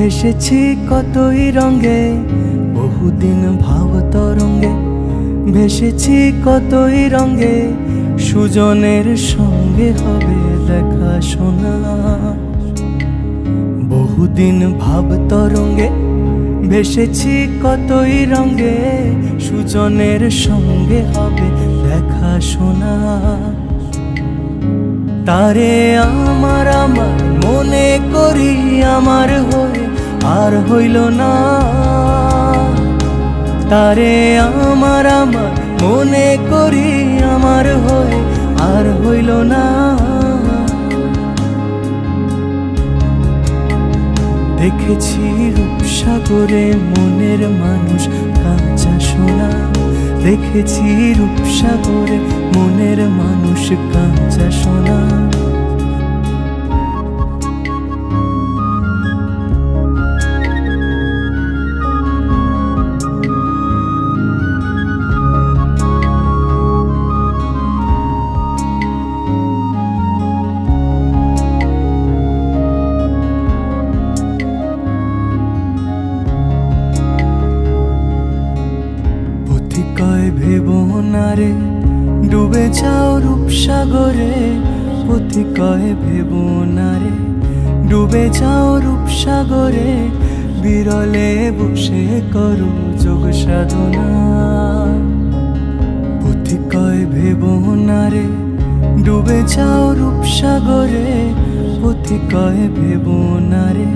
ভেসেছি কতই রঙে, বহুদিন ভাব তরঙ্গে। ভেসেছি কতই রঙে, সুজনের সঙ্গে হবে দেখা শোনা। বহুদিন ভাব তরঙ্গে ভেসেছি কতই রঙে, সুজনের সঙ্গে হবে দেখা শোনা। তারে আমার আমার মনে করি আমার হয়ে আর হইল না। তারে আমার আমার মনে করি আমার হয়ে আর হইল না। দেখেছি রূপসাগরে মনের মানুষ কাঁচা সোনা। দেখেছি রূপসাগরে মনের মানুষ কাঁচা সোনা। কয় ভেবো না রে ডুবে যাও রূপসাগরে। পথি কয় ভেবো না রে ডুবে যাও রূপসাগরে। বিরলে বসে করো যোগ সাধনা। পথি কয় ভেবো না রে ডুবে যাও রূপসাগরে। পথি কয় ভেবো না রে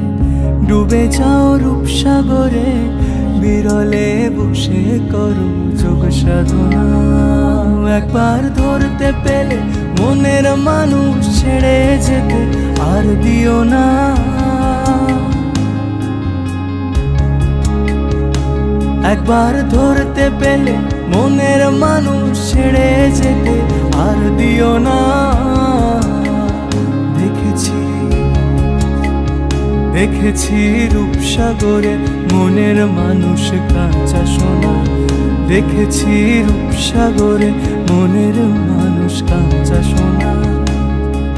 ডুবে যাও রূপসাগরে। বিরলে বসে করো যোগ সাধনা। একবার ধরতে পেলে মনের মানুষ ছেড়ে যেতে আর দিও না। একবার ধরতে পেলে মনের মানুষ ছেড়ে যেতে আর দিও না। দেখেছি রূপসাগরে মনের মানুষ কাঁচা সোনা। দেখেছি রূপসাগরে মনের মানুষ কাঁচা সোনা।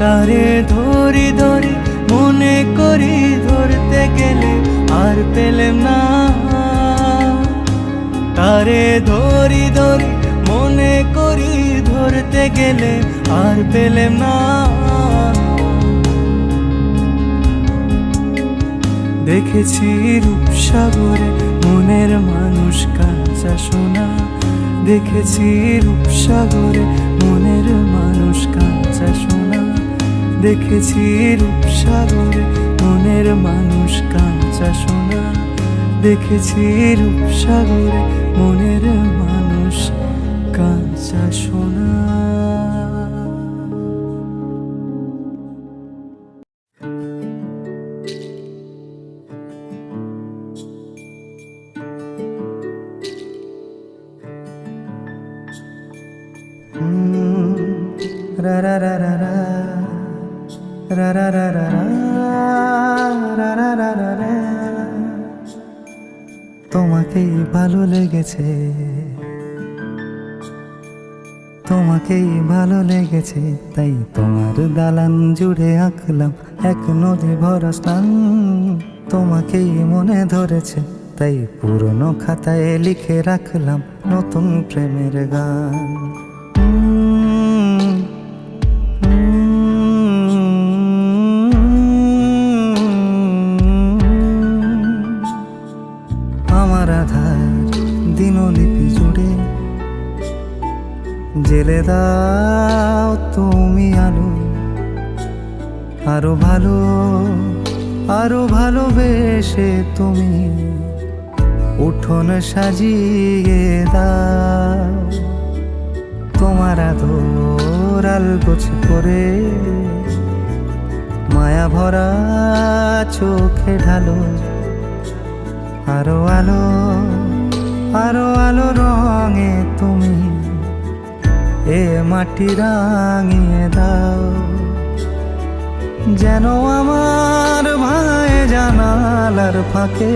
তারে ধরি ধরি মনে করি ধরতে গেলে আর পেলেম না। তারে ধরি ধরি মনে করি ধরতে গেলে আর পেলেম না। দেখেছি রূপসাগরে মনের মানুষ কাঁচা সোনা। দেখেছি রূপসাগরে মনের মানুষ কাঁচা সোনা। দেখেছি রূপসাগরে মনের মানুষ কাঁচা সোনা। দেখেছি রূপসাগরে মনের মানুষ কাঁচা সোনা। রা রা রা রা রা রা রা রা রা রা রা রা রা রা। তোমাকেই ভালো লেগেছে, তোমাকেই ভালো লেগেছে, তাই তোমার দালান জুড়ে আঁকলাম এক নদী ভরা স্থান। তোমাকেই মনে ধরেছে, তাই পুরনো খাতায় লিখে রাখলাম নতুন প্রেমের গান। আমার আধার দিনলিপি জুড়ে জেলে দাও তুমি আলো। আরো ভালো আরো ভালোবেসে তুমি উঠোন সাজিয়ে দাও। তোমার আদর আলগোছ করে মায়া ভরা চোখে ঢালো। আরো আলো আরো আলো রঙে তুমি এ মাটি রাঙিয়ে দাও। যেন আমার ভাঙায় জানালার ফাঁকে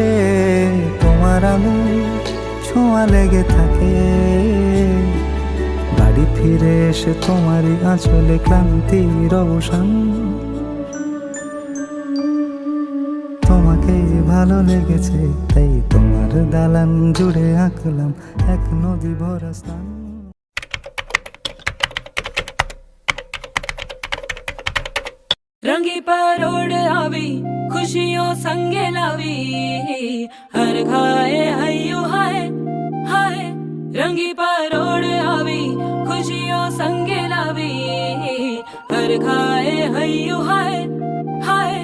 তোমার আলো ছোঁয়া লেগে থাকে। বাড়ি ফিরে এসে তোমারই আঁচলে ক্লান্তির অবসান। তোমাকেই ভালো লেগেছে তাই তোমার দালান জুড়ে আঁকলাম এক নদী ভরা স্থান। रंगी परोड़ आवी खुशियों संगे लावी हर खाए हयू हाय हाय। रंगी परोड़ आवी खुशियों संगे लावी हर खाए हयू हाय हाय।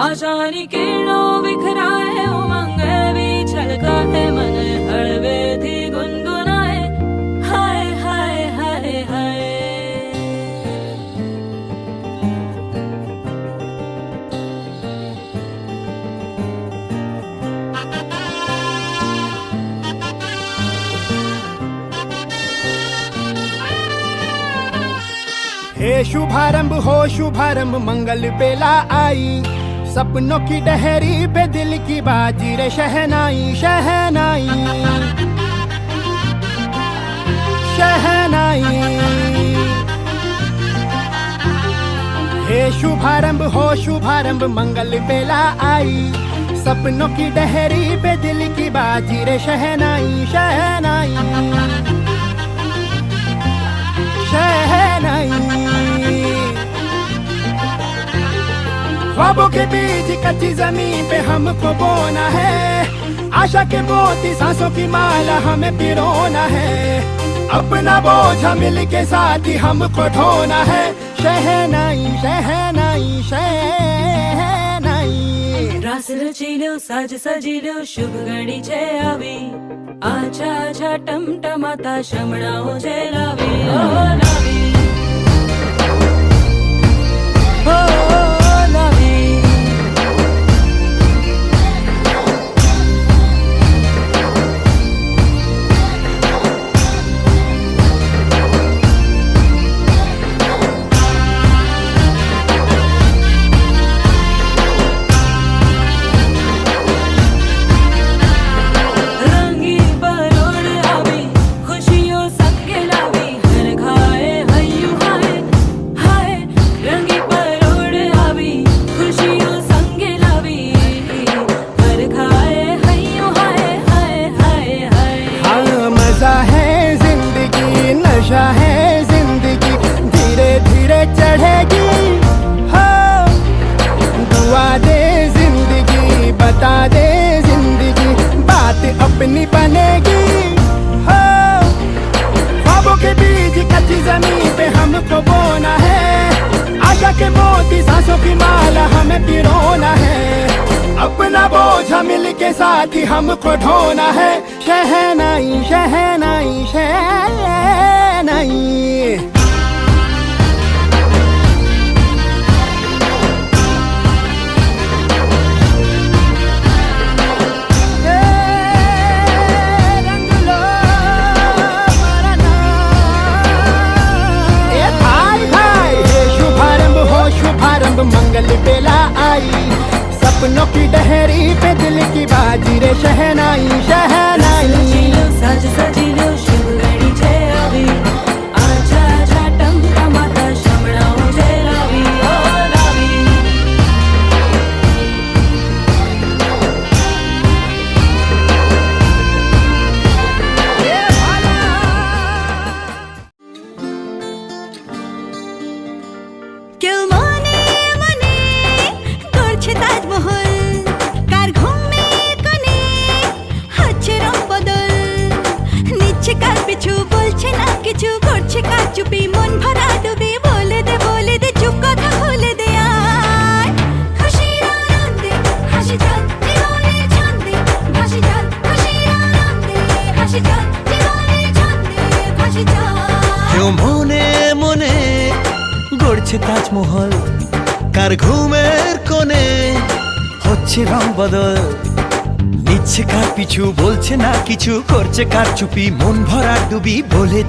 आशानी किरणों बिखराए उमंग भी छलकाए मन हड़वे थी गुनगुनाए हाय हाय हाय हाय। हे शुभारंभ हो शुभारंभ मंगल बेला आई, सपनों की डहरी पे दिल की बाजी रे शहनाई शहनाई शहनाई। हे शुभारंभ हो शुभारंभ मंगल बेला आई, सपनों की डहरी पे दिल की बाजी रे शहनाई शहनाई शहनाई। ख्वाबों के बीच कच्ची जमीन पे हमको बोना है, आशा के मोती सांसों की माला हमें पिरोना है। अपना बोझा मिल के साथ ही हमको ढोना है, शहनाई शहनाई शहनाई। रास रचिलो साज सजिलो शुभ घड़ी छे आवी, आछा आछा टमटमाता शमणाओ छे लावी ओ लावी ओ लावी। रंगी परोड़ आवी खुशियों संगे लावी हर खाए हयू हाय हाय। रंगी परोड़ आवी खुशियों संगे लावी हर खाए हयू हाय हाय हाय हाय। हाँ मजा है जिंदगी नशा है जिंदगी, धीरे धीरे चढ़ेगी। हाँ दुआ दे जिंदगी बता दे जिंदगी, बात अपनी बनेगी। हाँ ख्वाबों के बीच कच्ची जमीन पे हमको बोना है, आशा के मोती सांसों की माला हमें पिरोना है। अपना बोझा मिल के साथ ही हमको ढोना है, शहनाई शहनाई शहनाई। रंग लो मरना। ए भाई भाई हे शुभारंभ हो शुभारंभ मंगल बेला आई, सपनों की डहरी पे दिल की बाजी रे शहनाई शहनाई। रचिलो साज सजिलो शुभ घड़ी छे आवी, आछा आछा टमटमाता शमणाओ छे लावी ओ लावी। ए भाला। কেউ মনে মনে করছে তাজমহল, কার ঘুমের কোণে হচ্ছে রং বদল। নিচ্ছে কার পিছু বলছে না কিছু, করছে কার চুপি মন ভরা ডুবি। বলে দে চুপ কথা খুলে দে আয়। খুশির আনন্দে হাসি চল জীবনের ছন্দে ভাসি চল, খুশির আনন্দে হাসি চল জীবনের ছন্দে ভাসি চল। কেউ মনে মনে গড়ছে তাজমহল, কার ঘুমের কোণে হচ্ছে রং বদল। নিচ্ছে কার পিছু বলছে না কিছু, করছে কার চুপি মন ভরা ডুবি। বলে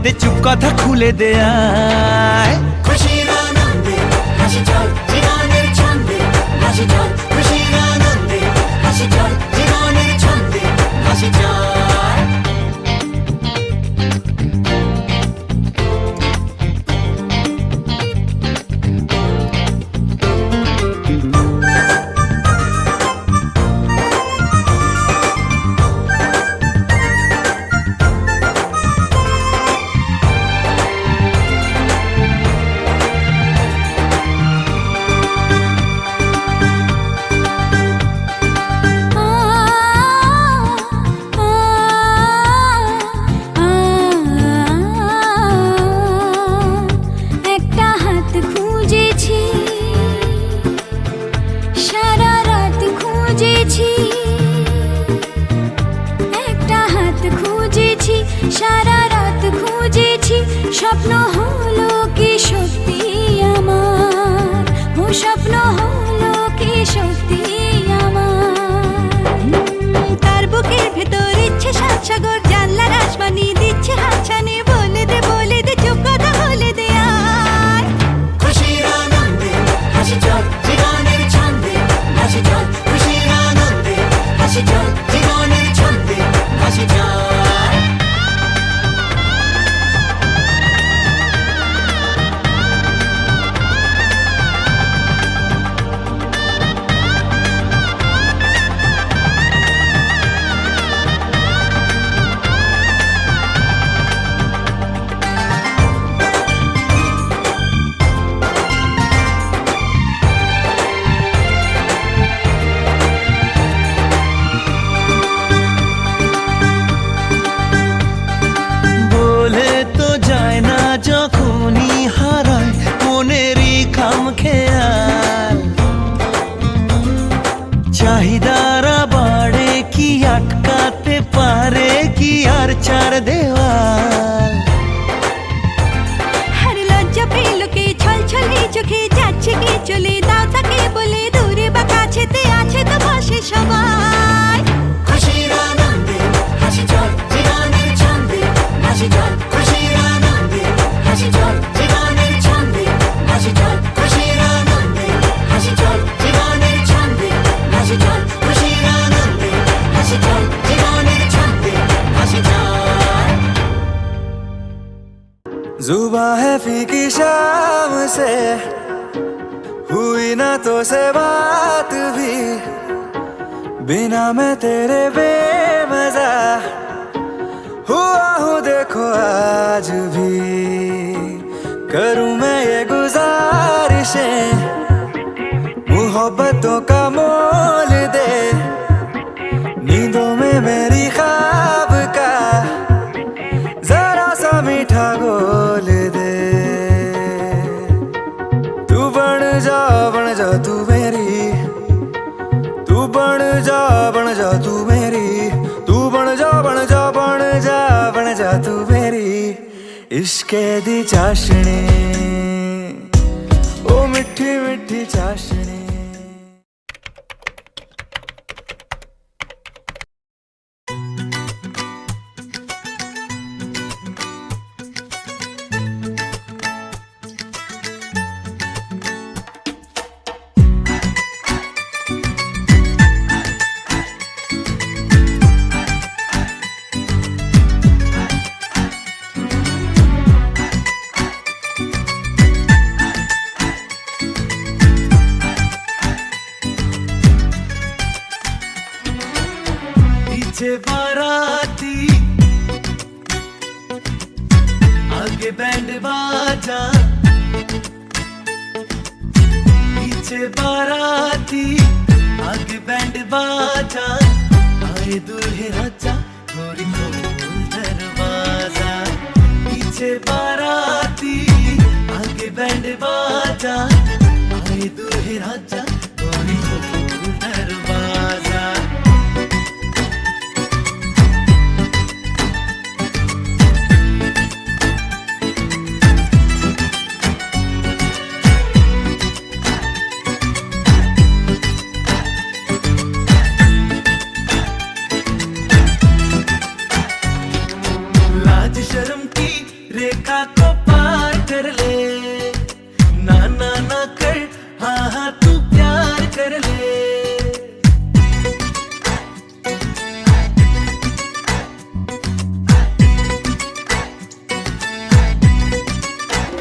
দে চুপ কথা খুলে দে আয়। খুশির আনন্দে হাসি চল জীবনের ছন্দে ভাসি চল, খুশির আনন্দে হাসি চল জীবনের ছন্দে ভাসি চল। খুঁজেছি, একটা হাত খুঁজেছি, সারা রাত খুঁজেছি, স্বপ্ন হলো কি সত্যি আমার, ও স্বপ্ন হলো কি সত্যি আমার। তার বুকের ভেতর ইচ্ছে সাত সাগর, জানলার আসমানি দিচ্ছে হাতছানি, বলে দে চুপ কথা বলে দে আয়। খুশির আনন্দে হাসি চল জীবনের ছন্দে হাসি চল, খুশির আনন্দে হাসি চল জীবনের ছন্দে হাসি চল। বলে তো যায় না যখনই হারায় মনেরই খাম খেয়াল, চাহিদারা বাড়ে কি আটকাতে পারে কি আর চার দেওয়াল। আর লজ্জা পেল কে, ছল ছলে চোখে যাচ্ছে কে চলে, দাও তাকে বলে দূরে বা কাছেতে আছে তো পাশে সবাই। খুশির আনন্দে হাসি চল জীবনের ছন্দে হাসি চল, খুশির আনন্দে হাসি চল জীবনের ছন্দে হাসি চল, খুশির আনন্দে হাসি চল জীবনের ছন্দে হাসি চল, খুশির আনন্দে হাসি চল জীবনের ছন্দে হাসি চল। जुबा है फीकी शाम से, हुई ना तो से बात भी, बिना मैं तेरे बेमजा हुआ हूँ देखो आज भी। करूँ मैं ये गुजारिशें, मोहब्बतों का मोल दे, नींदों में मेरी ख्वाब का जरा सा मीठा गोल दे। तू बन जा तू मेरी, तू बन जा तू मेरी, तू बन जा तू मेरी, इश्के दी चाशनी ओ मिठी मिठी चाशनी। पीछे बाराती आगे बैंड बाजा, पीछे बाराती आगे बैंड बाजा, आए दूल्हे राजा गोरी खोल दरवाजा। पीछे बाराती आगे बैंड बाजा, आए दूल्हे राजा गोरी खोल दरवाजा। लाज शर्म की रेखा को पार कर ले, ना ना ना कर, हाँ हाँ तू प्यार कर ले।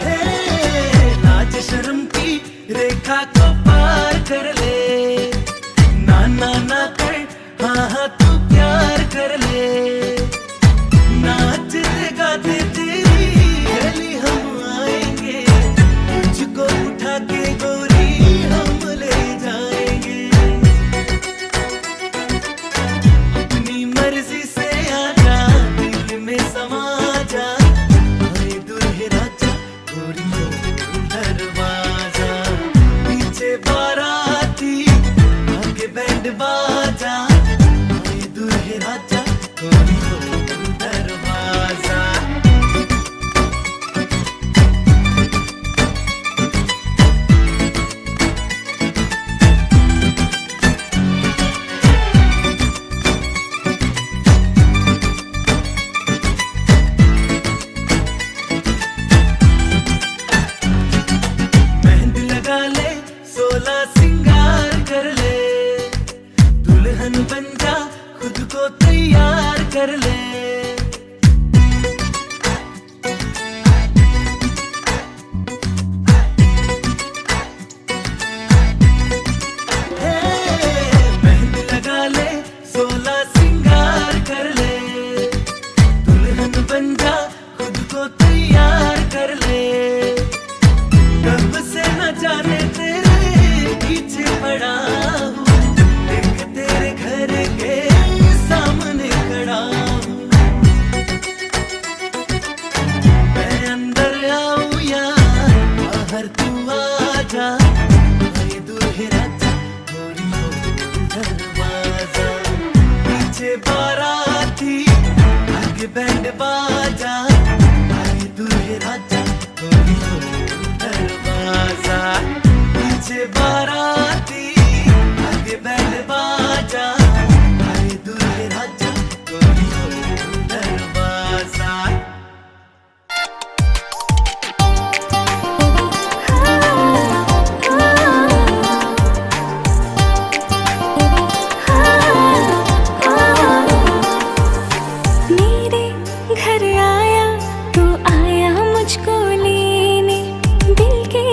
हे, लाज शर्म की रेखा को पार कर ले, ना ना ना कर, हाँ हाँ तू प्यार कर ले। नाचते गाते तेरी गली हम आएंगे, तुझको उठा के गोरी हम ले जाएंगे। अपनी मर्जी से आजा दिल में समा जा, आए दूल्हे राजा गोरी खोल दरवाजा। पीछे बाराती आगे बैंड बैंड बाजा आए दूल्हे राजा खोली हो दरवाजा मेहंदी लगा ले 16 सिंगार कर ले दुल्हन बन जा खुद को तैयार कर ले हे, मेहंदी लगा ले 16 सिंगार कर ले दुल्हन बन जा खुद को तैयार कर ले कब से न जाने तेरे पीछे पड़ा हूँ देख तेरे घर के सामने खड़ा हूँ मैं अंदर आऊँ या बाहर तू आ जा आए दूल्हे राजा खोली हो दरवाजा पीछे बाराती आगे बैंड बाजा आए दूल्हे राजा खोली हो दरवाजा पीछे बाराती आगे बैंड बाजा आए दूल्हे राजा खोली हो दरवाजा मेरे घर आया तो आया मुझको लेने दिल के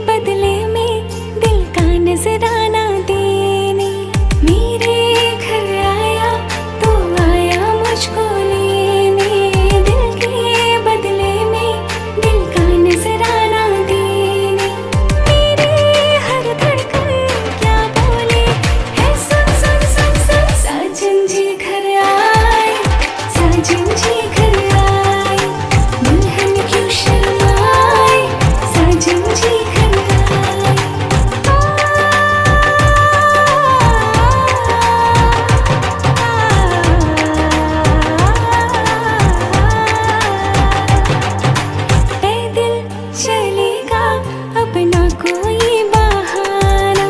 बदले में दिल का नजराना देने मेरे घर आया तो आया मुझको लेने दिल के बदले में दिल का नजराना देने मेरे हर धड़कन क्या बोले है सुन सुन सुन सुन साजन जी घर आए साजन जी घर आए दुल्हन क्यों शर्माए साजन जी घर आए ए दिल चलेगा अब ना कोई बहाना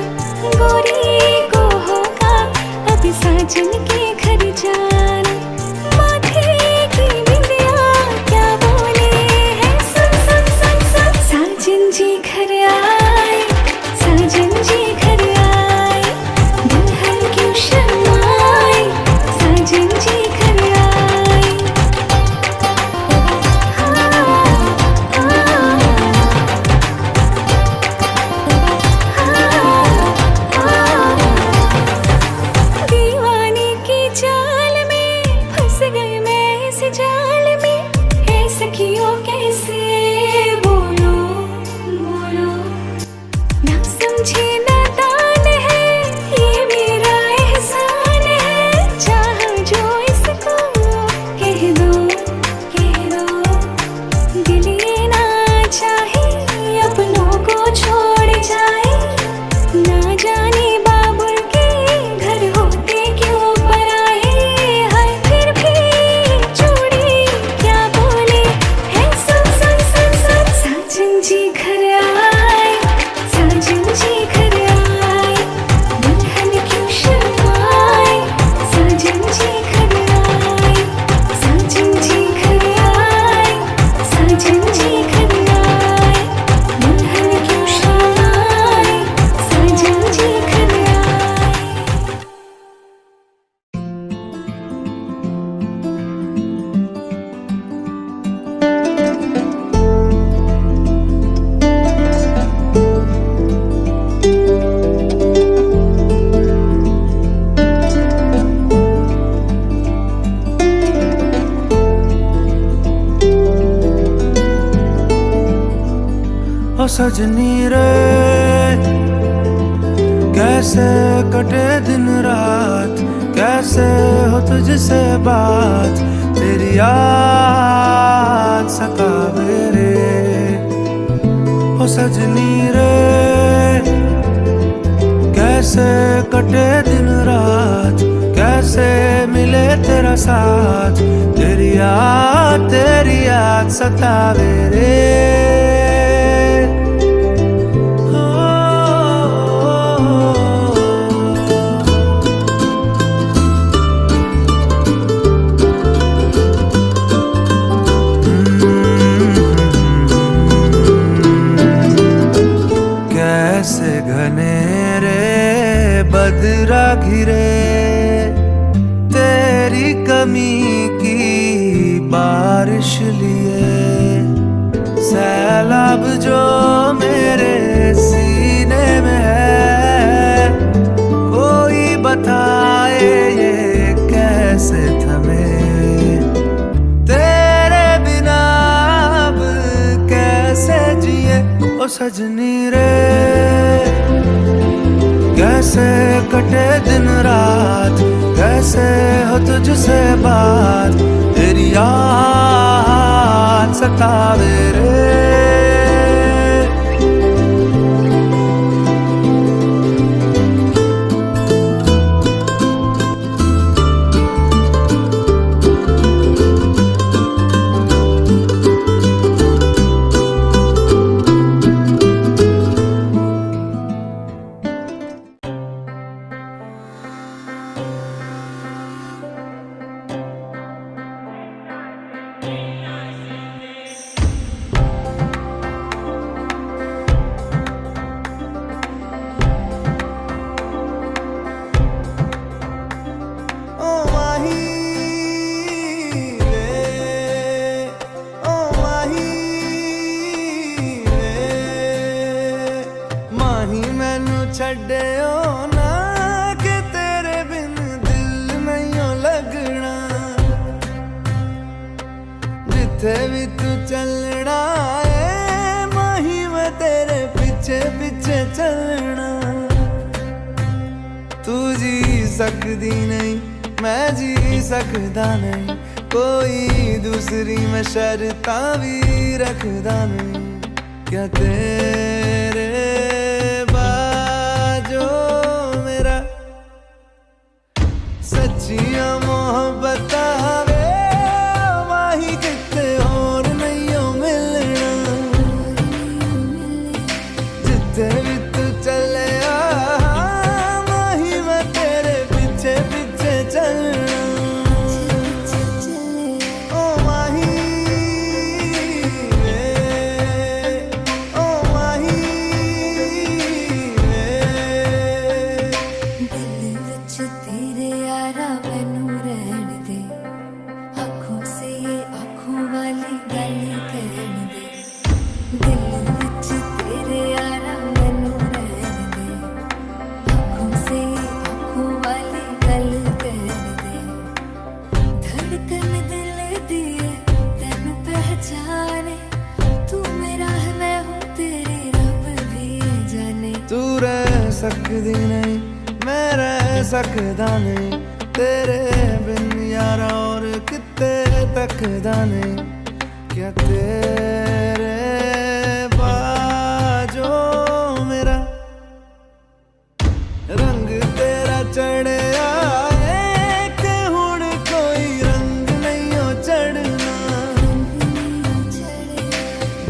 गोरी को होगा अब साजन के घर जाना माथे की बिंदिया क्या बोले है सुन सुन सुन सुन साजन जी घर आए साजन जी घर आए दुल्हन क्यों शर्माए साजन जी घर आए दीवाने की चाल में फंस गई मैं इस जाल में है सखियों कैसे बोलो बोलो ना समझे नादान है ये मेरा एहसान है चाह जो इसको कह दो दिल ये ना चाहे अपनों को छोड़ जाए ना जाने बाबुल के घर होते क्यों पर आए हाय फिर भी चूड़ी क्या बोले है सुन सुन सुन सुन साजन जी घर आए साजन जी घर आए दुल्हन क्यों शर्माए साजन जी घर आए साजन जी घर आए साजन जी घर आए दुल्हन क्यों शर्माए साजन जी घर आए ओ सजनी रे कैसे कटे दिन रात कैसे हो तुझसे बात तेरी याद सतावे रे ओ सजनी रे कैसे कटे दिन रात, कैसे मिले तेरा साथ, तेरी याद सतावे रे। कैसे घनेरे बदरा घिरे, तेरी कमी की बारिश लिए, सैलाब जो मेरे सीने में है, कोई बताए ये कैसे थमे, तेरे बिना अब कैसे जिए ओ सजनी रे। कैसे कटे दिन रात, कैसे हो तुझसे बात, तेरी याद सतावे रे। छड्डियो ना कि तेरे बिन दिल नहीं लगना, जिथे भी तू चलना है माही मैं तेरे पीछे पीछे चलना। तू जी सकदी नहीं मैं जी सकदा नहीं, कोई दूसरी मैं शर्तां भी रखदा नहीं। क्या तेरे सच्चियां मोहब्बत वे माही किते और नहीं हो मिलना, जिथे भी तू चले माही मैं तेरे पीछे पीछे चलना। ओ माही वे, ओ माही वे, दिल विच तेरे यारा मैनू रहन दे, आँखों से ये आँखों वाली गल कहन दे। दिल विच तेरे यारा मैनू रहन दे, आँखों से ये आँखों वाली गल कहन दे। धड़कन दिल दी है तैनू पहचाने, तू मेरा है मैं हूँ तेरी रब भी जाने। तू रह सकदी नहीं मैं रह सकदा नहीं, तेरे बिन यारा और किते तकदा नहीं। क्या तेरे बाजो मेरा रंग तेरा चढ़े आए कि हुण कोई रंग नहीं हो चढ़ना,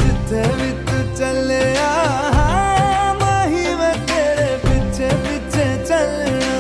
जिथे भी तू चले माही मैं तेरे पीछे पीछे चलना।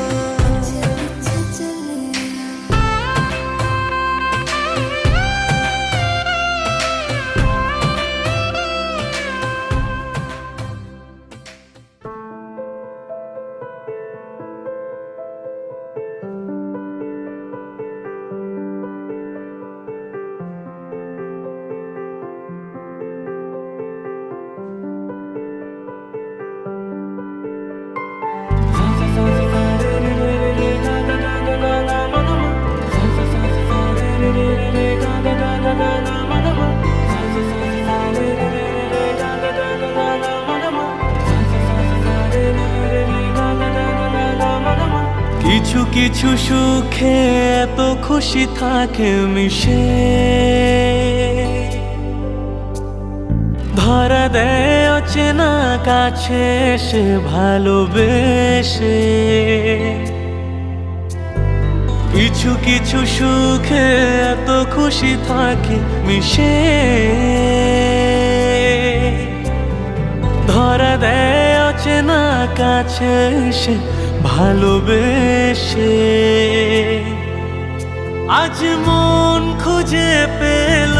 কিছু কিছু সুখে এত খুশি থাকে মিশে, ধরা দেয় অচেনা কাছে এসে ভালোবেসে কিছু কিছু সুখে এত খুশি থাকে মিশে ধরা দেয় অচেনা কাছে এসে ভালোবেসে আজ মন খুঁজে পেল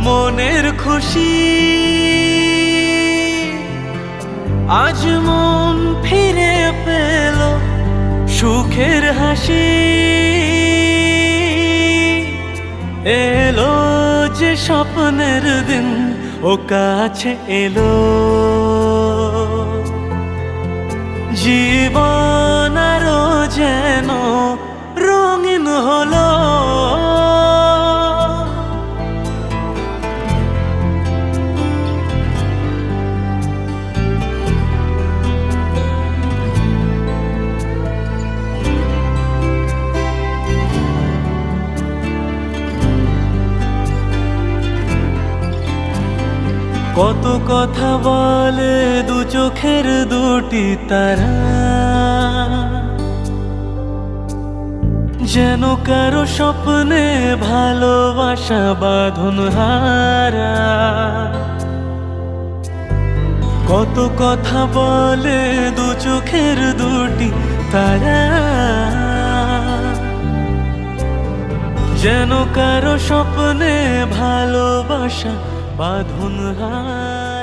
মনের খুশি আজ মন ফিরে পেল সুখের হাসি এলো যে স্বপ্নের দিন ও কাছে এলো জীবন আরো যেন রঙিন হলো কত কথা বলে দু চোখের দুটি তারা যেন কারো স্বপ্নে ভালোবাসা বাঁধন হারা কত কথা বলে দু চোখের দুটি তারা যেন কারো স্বপ্নে ভালোবাসা বাঁধন হারা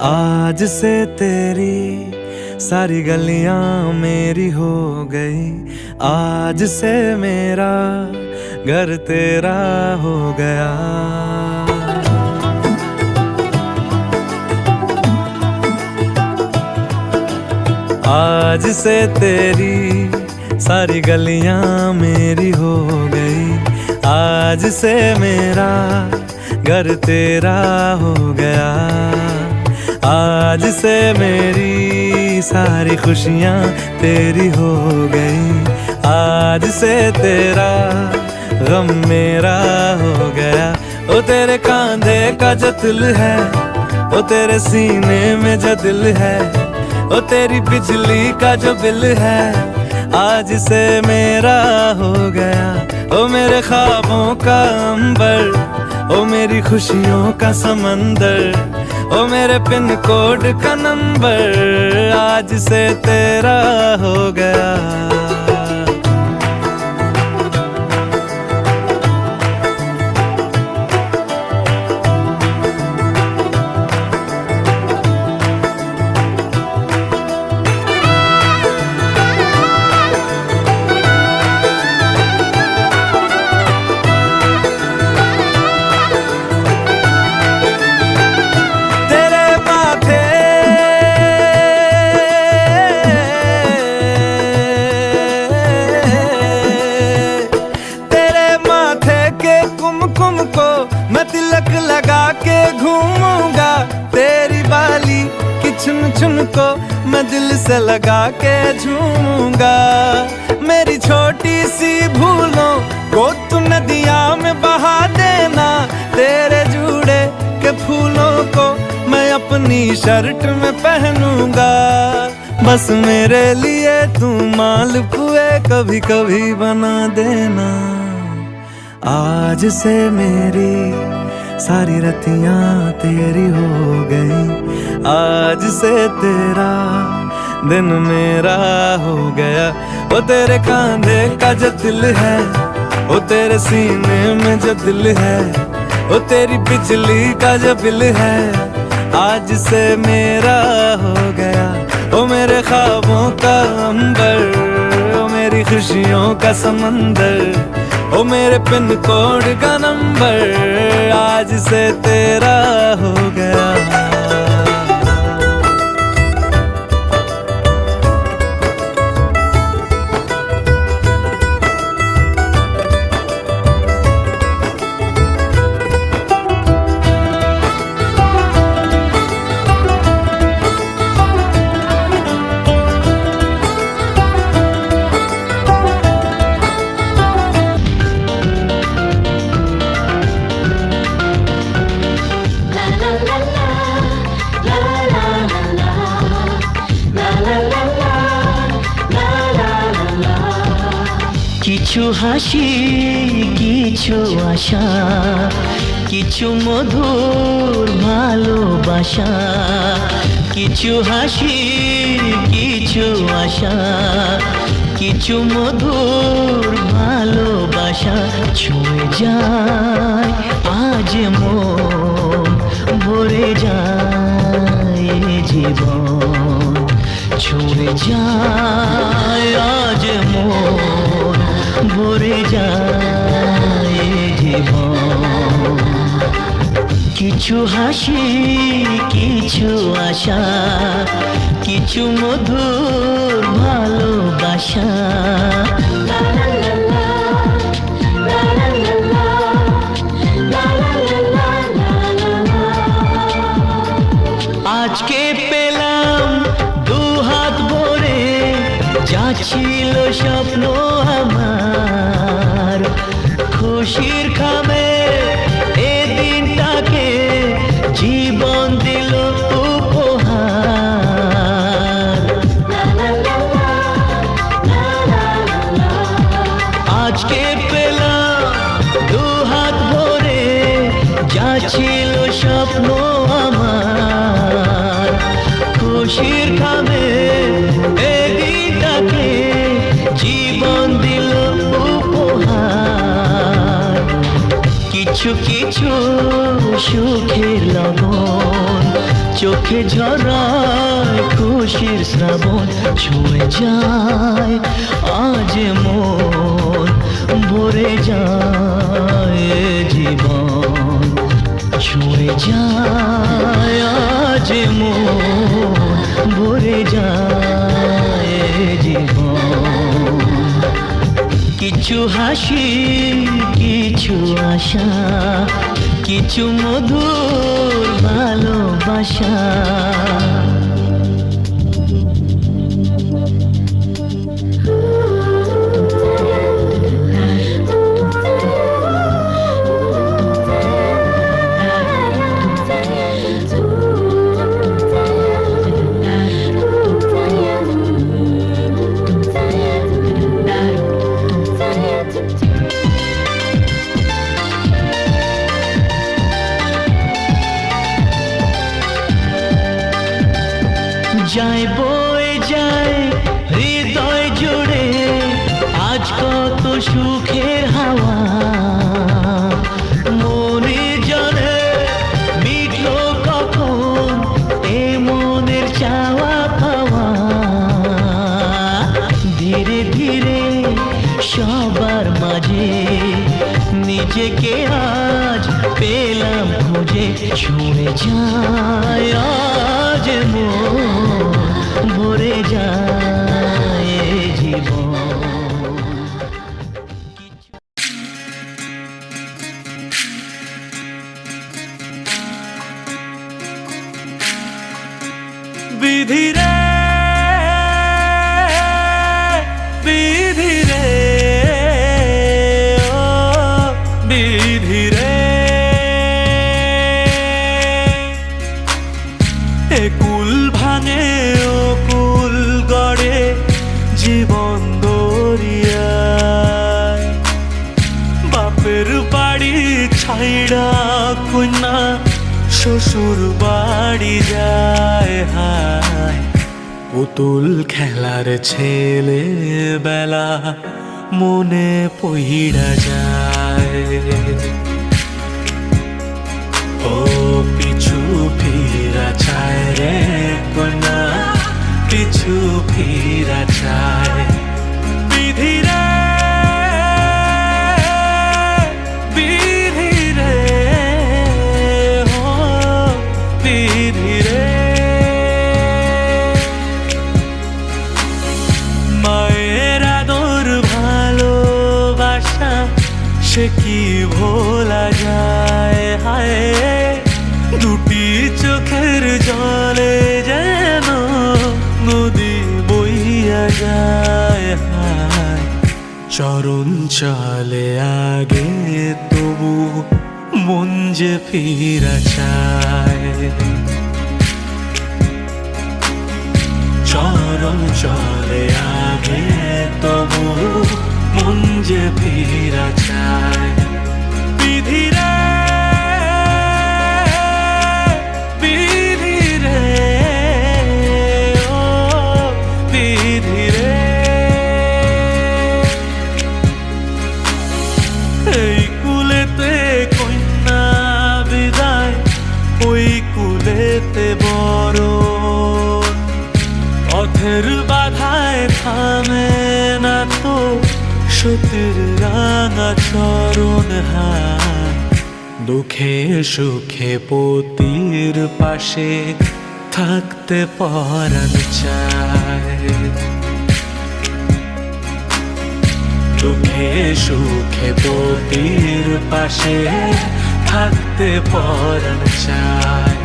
आज से तेरी सारी गलियां मेरी हो गई आज से मेरा घर तेरा हो गया आज से तेरी सारी गलियां मेरी हो गई आज से मेरा घर तेरा हो गया आज से मेरी सारी खुशियाँ तेरी हो गई आज से तेरा गम मेरा हो गया ओ तेरे कांधे का जो दिल है ओ तेरे सीने में जो दिल है ओ तेरी बिजली का जो बिल है आज से मेरा हो गया ओ मेरे ख्वाबों का अंबर ओ मेरी खुशियों का समंदर ओ मेरे पिन कोड का नंबर आज से तेरा हो गया लगा के घूमूंगा तेरी बाली की चुन चुन को मैं दिल से लगा के झूमूंगा मेरी छोटी सी भूलों को तू नदिया में बहा देना तेरे जुड़े के फूलों को मैं अपनी शर्ट में पहनूंगा बस मेरे लिए तू मालपुए कभी कभी बना देना आज से मेरी सारी रतियां तेरी हो गई आज से तेरा दिन मेरा हो गया वो तेरे कांधे का जो दिल है वो तेरे सीने में जो दिल है वो तेरी बिजली का जो बिल है आज से मेरा हो गया ओ मेरे ख्वाबों का अंबर, ओ मेरी खुशियों का समंदर, ओ मेरे पिन कोड का नंबर, आज से तेरा हो गया। কিছু হাসি, কিছু আশা, কিছু মধুর ভালোবাসা। কিছু হাসি, কিছু আশা, কিছু মধুর ভালোবাসা। ছুঁয়ে যায় আজ মন, ভরে যায় এ জীবন। ছুঁয়ে যায় আজ মন, ভরে যায় এ জীবন। কিছু হাসি, কিছু আশা, কিছু মধুর ভালোবাসা। আজকে পেলাম দু হাত ভরে, যা ছিল স্বপ্ন আমার। খুশির খামে এ দিনটাকে জীবন দিল উপহার। আজকে পেলাম দু হাত ভরে, যা ছিল স্বপ্ন আমার। খুশির খামে এ দিনটাকে জীবন দিল উপহার। কিছু কিছু সুখের লবণ, চোখে ঝরায় খুশির শ্রাবণ। ছুঁয়ে যায় আজ মন, ভরে যায় এ জীবন। ছুঁয়ে যায় আজ মন, ভরে যায় এ জীবন। কিছু হাসি, কিছু আশা, কিছু মধুর ভালোবাসা। যায় বয়ে যায় হৃদয় জুড়ে আজ কত সুখের হাওয়া। মনে জানে মিটলো কখন এ মনের চাওয়া পাওয়া। ধীরে ধীরে সবার মাঝে নিজেকে আজ পেলাম খুঁজে। ছুঁয়ে যায় আজ মন, ভরে যায় এ জীবন। বিধি রে, বিধি রে, ও বিধি রে। এ কুল ভাঙে ও কুল গড়ে জীবন দরিয়ায়। বাপের বাড়ি ছাইড়া কন্যা শ্বশুর বাড়ি যায়। হায় পুতুল খেলার ছেলে বেলা মনে পইড়া যায়। ও পিছু ফিরা রে কন্যা পিছু ফিরা চায় বিধি রে বিধি রে ও বিধি রে মায়ের আদর ভালোবাসা সে কি ভোলা যায় হায় দুটি চোখের জলে যেন নদী বইয়া যায় হায় চরণ চলে আগে তবু মন যে ফিরা চায় চরণ চলে আগে তবু মন যে ফিরা চায় বিধি রে বিধি রে ও বিধি রে এই কুলেতে কন্যা বিদায় ওই কুলেতে বড় পথের বাধায় থামে না তো সতীর রাঙা চরণ হায় দুঃখে সুখে পতির পাশে থাকতে পরাণ চায় দুঃখে সুখে পতির পাশে থাকতে পরাণ চায়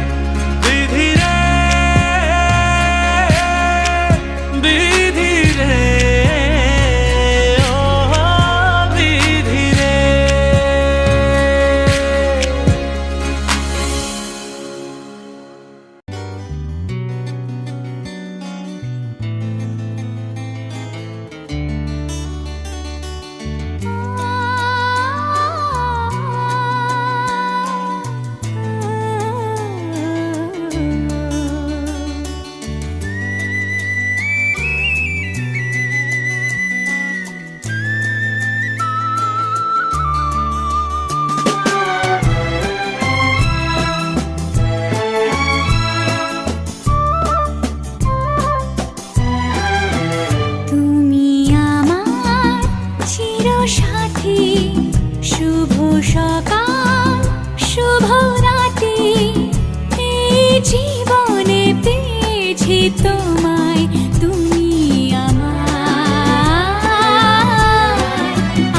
বিধি রে বিধি রে ও বিধি রে তুমি আমার চিরসাথী শুভ সকাল শুভ রাতি এই জীবনে পেয়েছি তোমায় তুমি আমার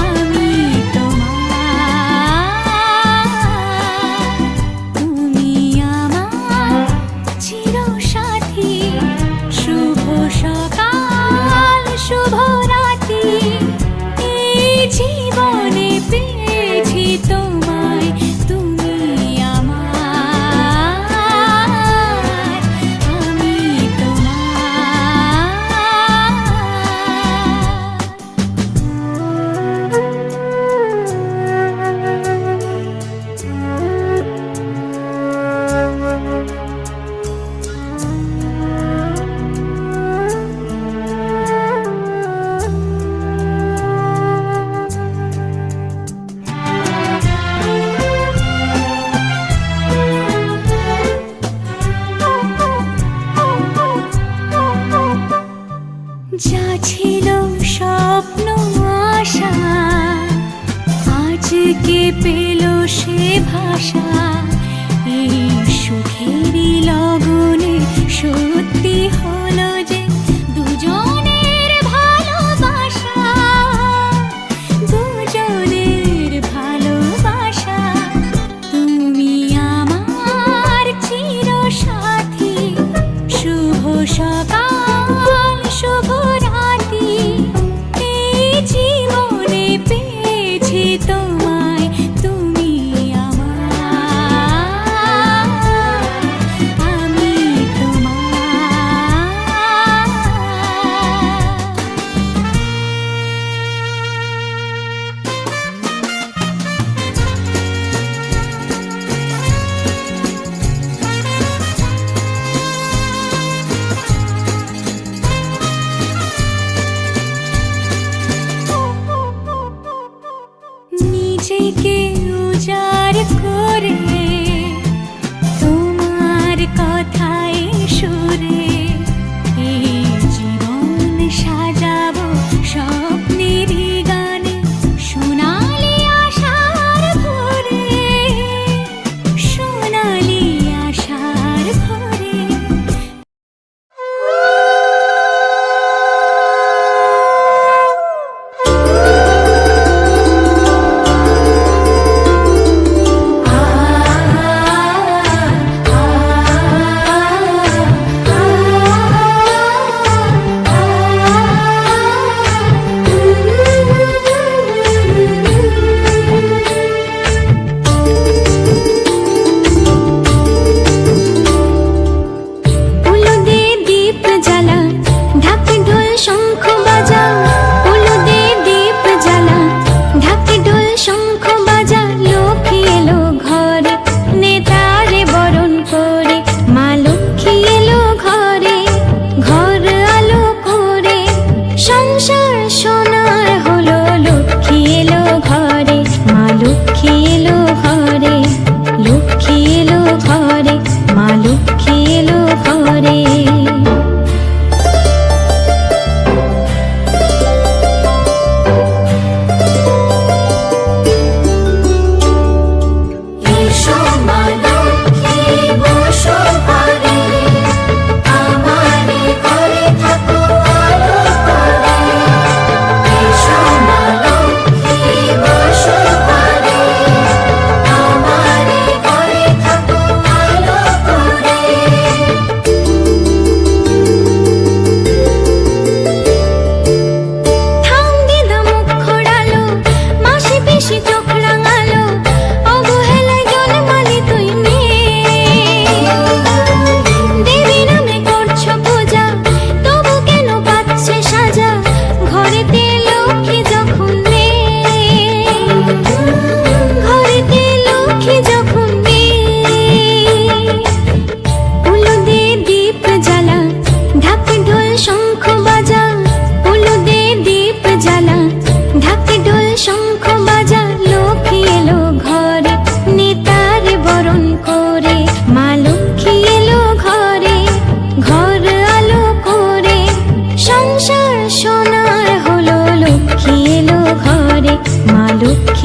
আমি তোমার তুমি আমার চিরসাথী শুভ সকাল শুভ রাতি এই জীবনে পেয়েছি তোমায় তুমি আমার আমি যা ছিল স্বপ্ন আশা আজকে পেল সে ভাষা এই সুখেরই লগনে সত্যি হলো যে দুজনের ভালোবাসা দুজনের ভালোবাসা তুমি আমার চিরসাথী শুভ সকাল শুভ রাতি এই জীবনে পেয়েছি তোমায় তুমি আমার আমি নিজেকে উজাড় করে তোমার কথায়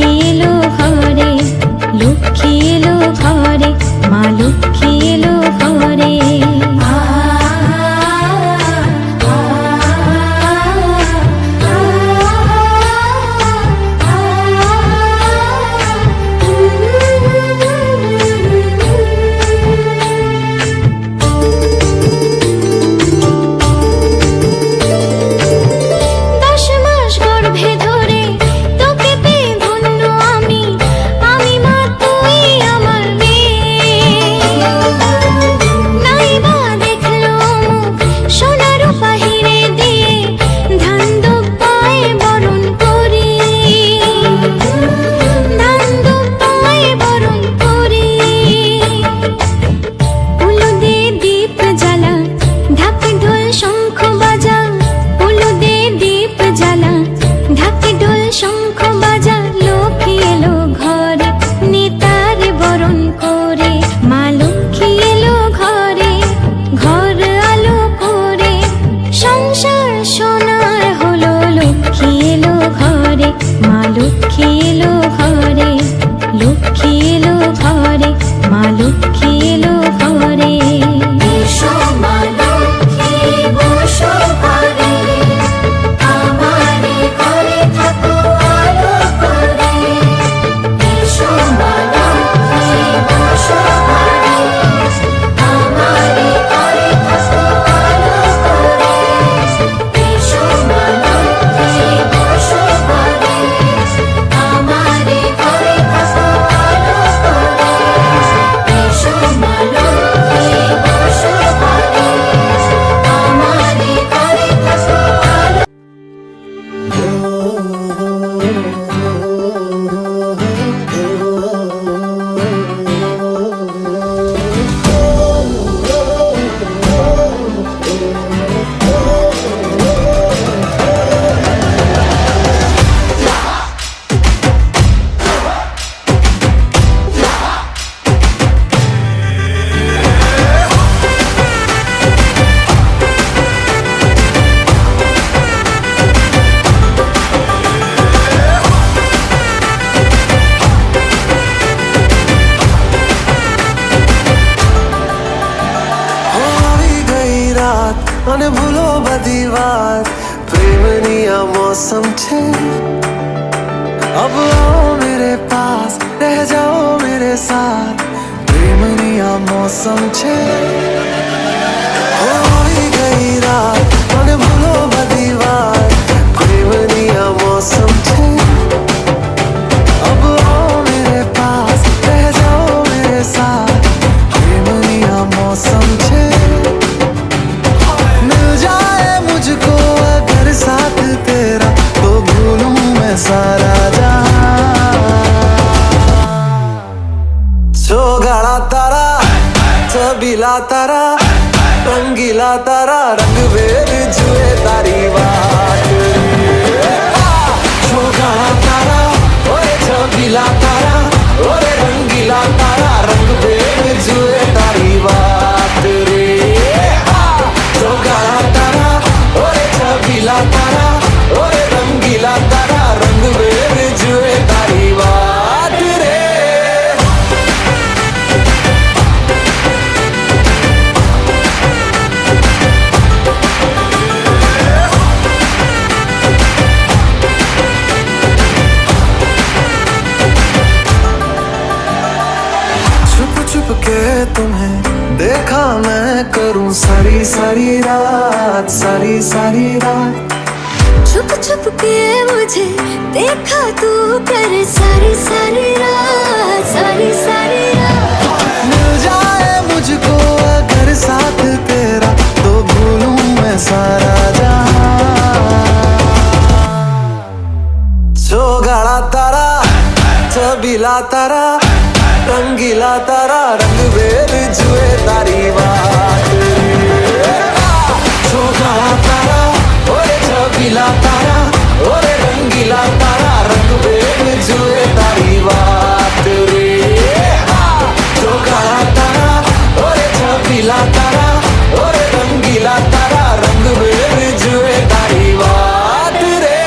লক্ষ্মী এলো ঘরে, লক্ষ্মী এলো ঘরে, মা লক্ষ্মী এলো ঘরে। দশ মাস গর্ভে ধরে তোকে পেয়ে ধন্য আমি, আমি মা তুই আমার মেয়ে। নাই বা দেখলো মুখ সোনা রূপা হিরে দিয়ে, ধান দুব্বায় বরণ করি, ধান দুব্বায় বরণ করি। উলুদে দীপ জ্বালা, ঢাক ঢোল শঙ্খ বাজা, উলুদে দীপ জ্বালা, ঢাক ঢোল শঙ্খ বাজা। লক্ষ্মী এলো ঘরে, নেতারে বরণ করে, মা লক্ষ্মী এলো ঘরে, ঘর আলো করে। সংসার সোনার হলো, লক্ষ্মী এলো ঘরে, মা লক্ষ্মী এলো ঘরে, লক্ষ্মী এলো ঘরে, মা লক্ষ্মী এলো ঘরে। এসো মা লক্ষ্মী বসো ঘরে, আমারে ঘরে থাকো আলো করে। এসো মা লক্ষ্মী বসো ঘরে, আমারে ঘরে থাকো আলো করে। এসো মা লক্ষ্মী বসো ঘরে, আমারে ঘরে থাকো আলো করে। এসো মা লক্ষ্মী বসো ঘরে, আমারে ঘরে থাকো আলো। हो अभी गई रात અને ભૂલો બધી વાત, પ્રેમની આ મૌસમ છે। अब आओ मेरे पास, रह जाओ मेरे साथ, प्रेमनी आ मौसम छे। हो अभी गई रात અને ભૂલો બધી વાત, પ્રેમની આ मौसम छे। अब आओ मेरे पास, रह जाओ मेरे साथ, प्रेमनी आ मौसम छे। मिल जाए मुझको अगर साथ तेरा, तो भूलूं मैं सारा जहां। चौगाड़ा तारा, छबीला तारा, रंगीला तारा, रंग बेर जुए तारी बात। चौगाड़ा तारा, ओए छबीला तारा, ओरे रंगीला तारा, रंग बेर जुए तारी बात रे। चौगाड़ा तारा, ओरे छबीला तारा, ओरे रंगीला तारा, रंग बेर जुए तारी बात रे। छुप छुप के तुम्हें देखा मैं, करूं सारी सारी रात, सारी सारी रात। छुप छुप के मुझे देखा तू कर, सारी सारी रात, सारी सारी रात। मिल जाए मुझको अगर साथ तेरा, तो भूलूं मैं सारा जहां। चौगाड़ा तारा, छबीला तारा, रंगीला तारा, रंग बेर जुए तारी बात। चौगाड़ा तारा, ओरे छबीला तारा, ओरे रंगीला तारा, रंग बेर जुए तारी बात रे। चौगाड़ा तारा, ओरे छबीला तारा, ओरे रंगीला तारा, रंग बेर जुए तारी बात रे।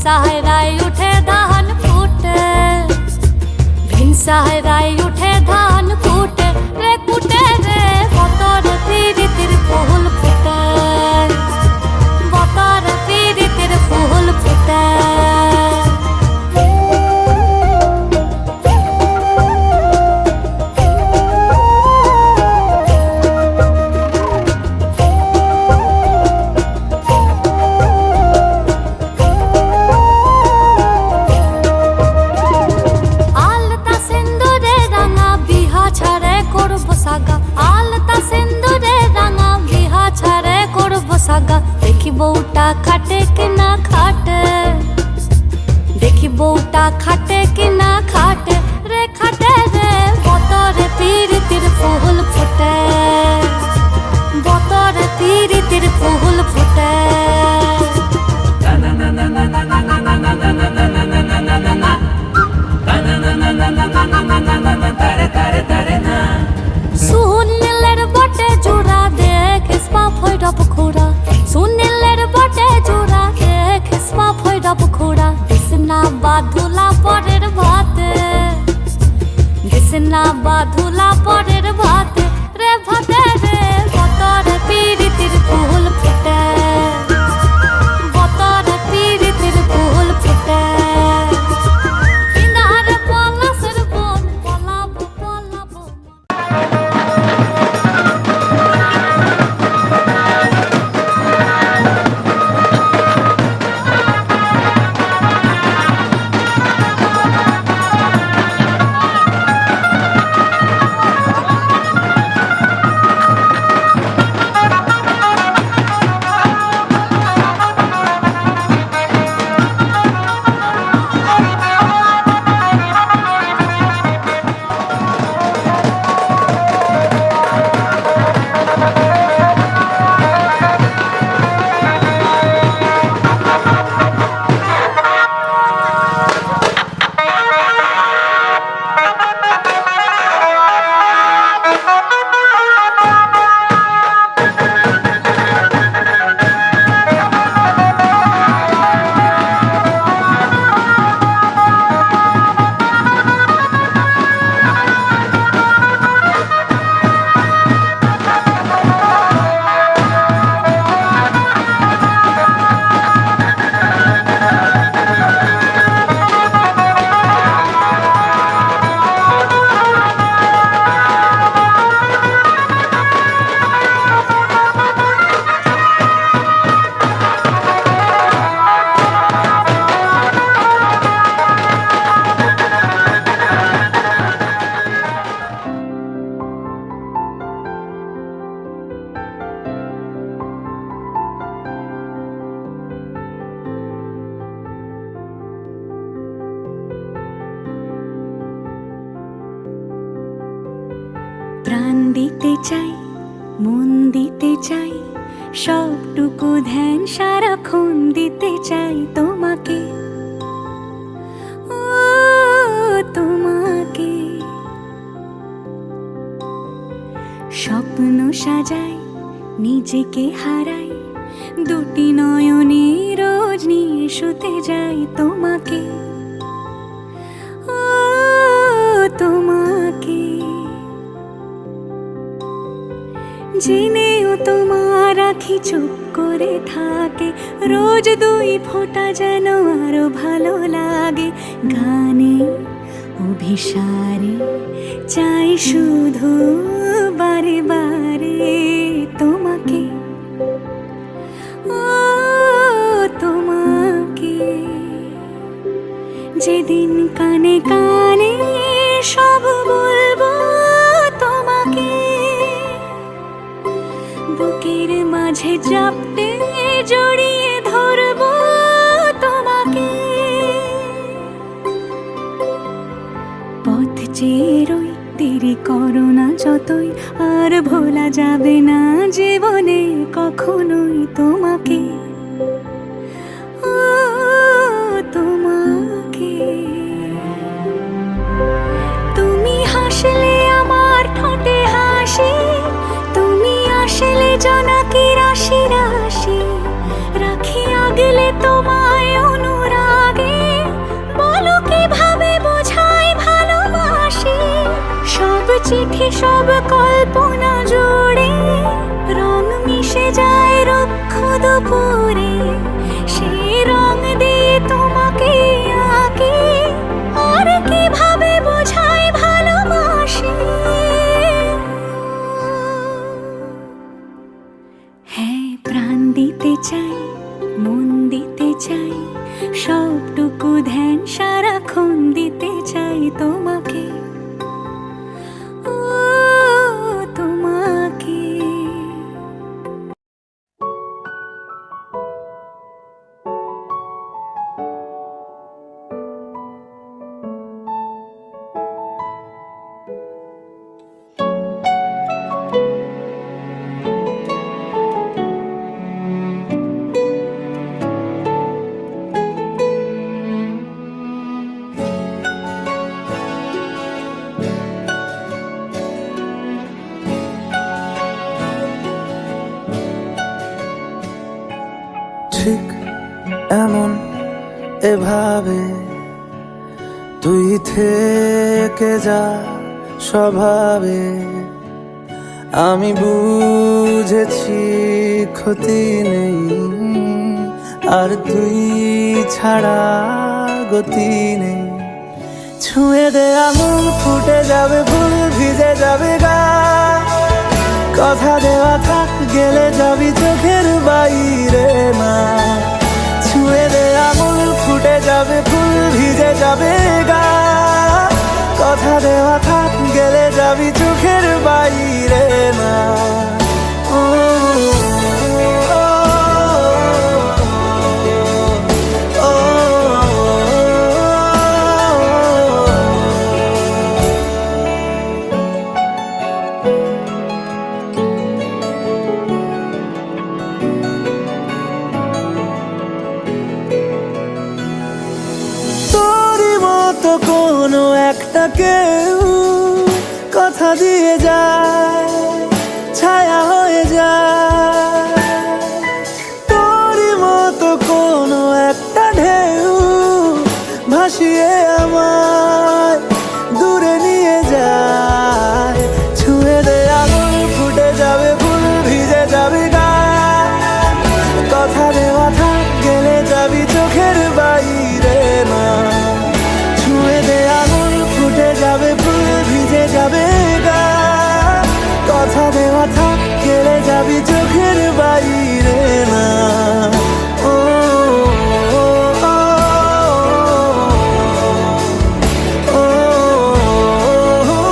ভিনসাহেরায় উঠে ধান ফুটে, ভিনসাহেরায় উঠে ধান ফুটে রে কুটে রে, বতর প্রীতির ফুল ফুটে, বতর প্রীতির ফুল ফুটে। আলতা সিন্দুরে রাঙা বিহা ছাড়ে করব সাগা, আলতা সিন্দুরে রাঙা বিহা ছাড়ে করব সাগা, দেখি বউটা খাটে কিনা খাটে, দেখি বউটা খাটে কিনা খাটে রে, খাটে রে, বতরে প্রীতির ফুল ফুটে, বতরে প্রীতির ফুল ফুটে। সুনীলের বটে জোড়া দেখে স্পা ফয়ডা পুখুরা, সুনীলের বটে জোড়া দেখে স্পা ফয়ডা পুখুরা, দিসনা বাধুলা পরের ভাতে, দিসনা বাধুলা পরের ভাতে রে, ভাতে রে, বতরে প্রীতির ফুল ফুটে, বতরে প্রীতির ফুল ফুটে। পিনারে পলাশের বন পলাবো পলাবো। প্রাণ দিতে চাই, মন দিতে চাই, সবটুকু ধ্যান সারাক্ষণ দিতে চাই তোমাকে, ও তোমাকে। স্বপ্ন সাজাই, নিজেকে হারাই, দুটি নয়নে রোজ নিয়ে শুতে যাই তোমাকে, ও তোমাকে। জেনেও তোমার আখি চুপ করে থাকে, রোজ দুই ফোঁটা যেন আরো ভালো লাগে। গানে অভিসারে চাই শুধু বারে বারে তোমাকে, ও তোমাকে। যেদিন কানে কানে সব বলবো তোমাকে, বুকের মাঝে চাপতে জড়িয়ে ধরবো তোমাকে। পথ চেয়ে রই, দেরি করো না যতই, আর ভোলা যাবে না জীবনে কখনোই তোমাকে, ও তোমাকে। তুমি হাসলে আমার ঠোঁটে হাসি, তুমি আসলে জোনাকি রাশি রাশি, রাখি আগলে তোমায় অনুরাগ। দেখি সব কল্পনা জুড়ে, রং মিশে যায় রুক্ষ দুপুরে, সেই রং দিয়ে তোমাকে আঁকি, আর কিভাবে বোঝাই ভালোবাসি। হ্যাঁ, প্রাণ দিতে চাই, মন দিতে চাই, সবটুকু ধ্যান সারাক্ষণ দিতে চাই তোমাকে, ও তোমাকে। ঠিক এমন এভাবে তুই থেকে যা স্বভাবে, আমি বুঝেছি ক্ষতি নেই, আর তুই ছাড়া গতি নেই। ছুঁয়ে দে আঙুল, ফুটে যাবে ফুল, ভিজে যাবে গা, কথা দেওয়া থাক, গেলে যাবি চোখের বাইরে না। ছুঁয়ে দে আঙুল, ফুটে যাবে ফুল, ভিজে যাবে গা, কথা দেওয়া থাক, গেলে যাবি চোখের বাইরে না। ও, ও, ও, ও, তোরই মতো কোনো একটা কেউ কথা দিয়ে যায়, ছায়া হয়ে যায়। তোরই মতো কোনো একটা ঢেউ ভাসিয়ে আমায় দূরে নিয়ে যায়। ছুঁয়ে দে আঙুল, ফুটে যাবে ফুল, ভিজে যাবে গা, কথা দেওয়া থাক, গেলে যাবি চোখের বাইরে না। ছুঁয়ে দে আঙুল, ফুটে যাবে ফুল, ভিজে যাবে গা, কথা দেওয়া থাক, গেলে যাবি চোখের বাইরে না। ও, ও, ও, ও, ও,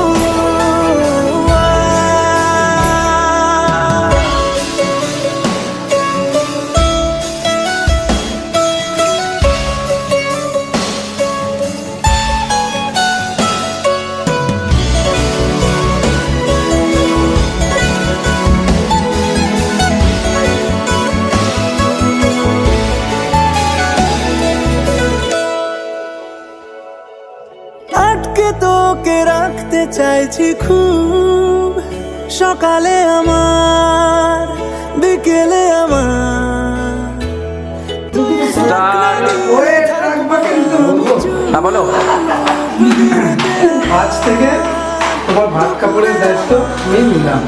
আটকে তোকে রাখতে চাইছি খুব, সকালে আমার, বিকেলে আমার। বলো, আজ থেকে তোমার ভাত কাপড়ের দায়িত্ব আমি নিলাম।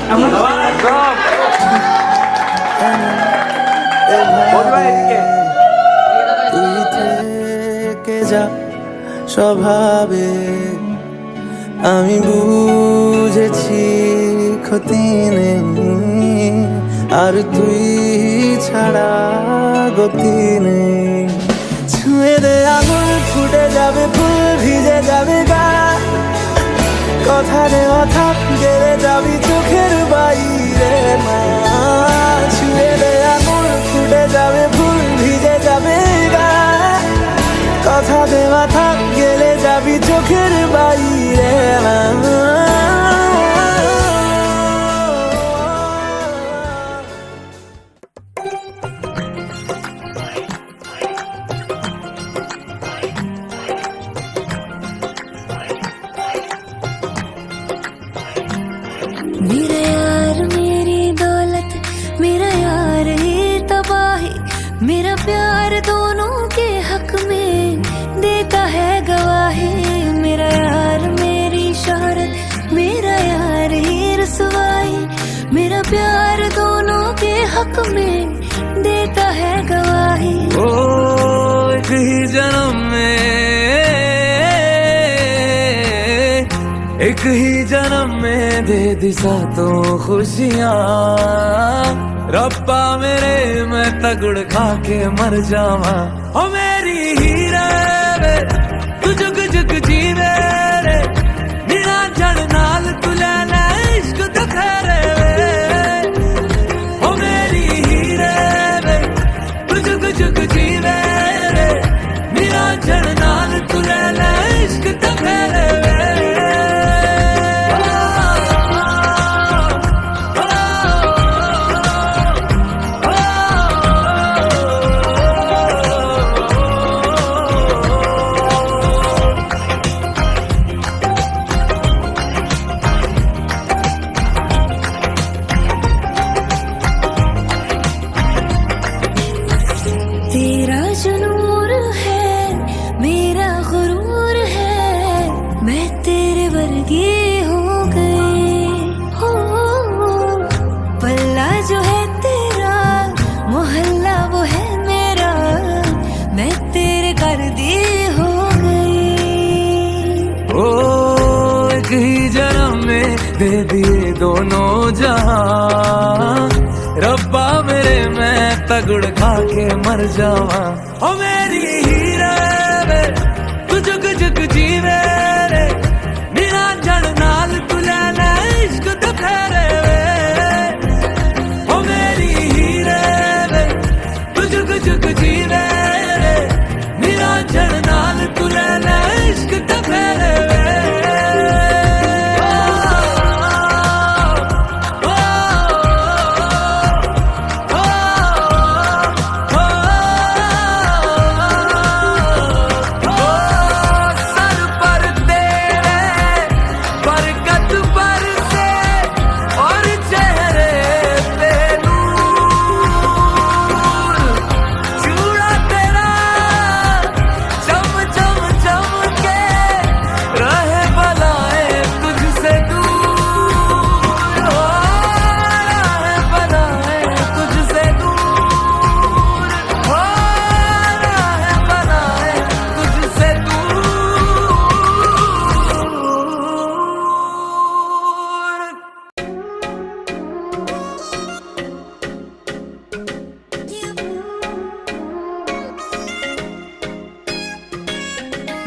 তুই থেকে যা স্বভাবে, আমি বুঝেছি ক্ষতি নেই, আর তুই ছাড়া গতি নেই। ছুঁয়ে দে আঙুল, ফুটে যাবে ফুল, ভিজে যাবে গা, কথা দেওয়া থাক, গেলে যাবি চোখের বাইরে না। ছুঁয়ে দে আঙুল, ফুটে যাবে ফুল, ভিজে যাবে গা, কথা দেওয়া থাক, গেলে যাবি চোখের বাইরে না। मेरा यार मेरी दौलत, मेरा यार ये तबाही, मेरा प्यार दोनों के हक में देता है गवाही। मेरा यार मेरी शोहरत, मेरा यार हक में देता है गवाही। ओ एक ही जन्म में, एक ही जन्म में दे दी सातों खुशियाँ। रब्बा मेरे मैं तगड़ खा के मर जावा। ओ मेरी हीरे वे तू जुग जुग जीवे रे, निरा जड़ नाल तू लेना इश्क दखरे वे। ओ मेरी हीरे वे तू जुग जुग जीवे रे, निरा जड़ नाल तू लेना इश्क दखरे वे। तेरा जो नूर है मेरा गुरूर है, मैं तेरे वर्गी हो गई। हो पल्ला जो है तेरा, मोहल्ला वो है मेरा, मैं तेरे कर दी हो गई। ओ एक ही जन्म में दे दिए दोनों जहां। रब्बा मेरे मैं तगड़ खा के मर जावा। ओ मेरी हीरे वे तू जुग जुग जीवे रे, निरा जड़ नाल तू लेना इश्क दफेरे वे। ओ मेरी हीरे वे तू जुग जुग जीवे रे, निरा जड़ नाल तू लेना इश्क दफेरे वे।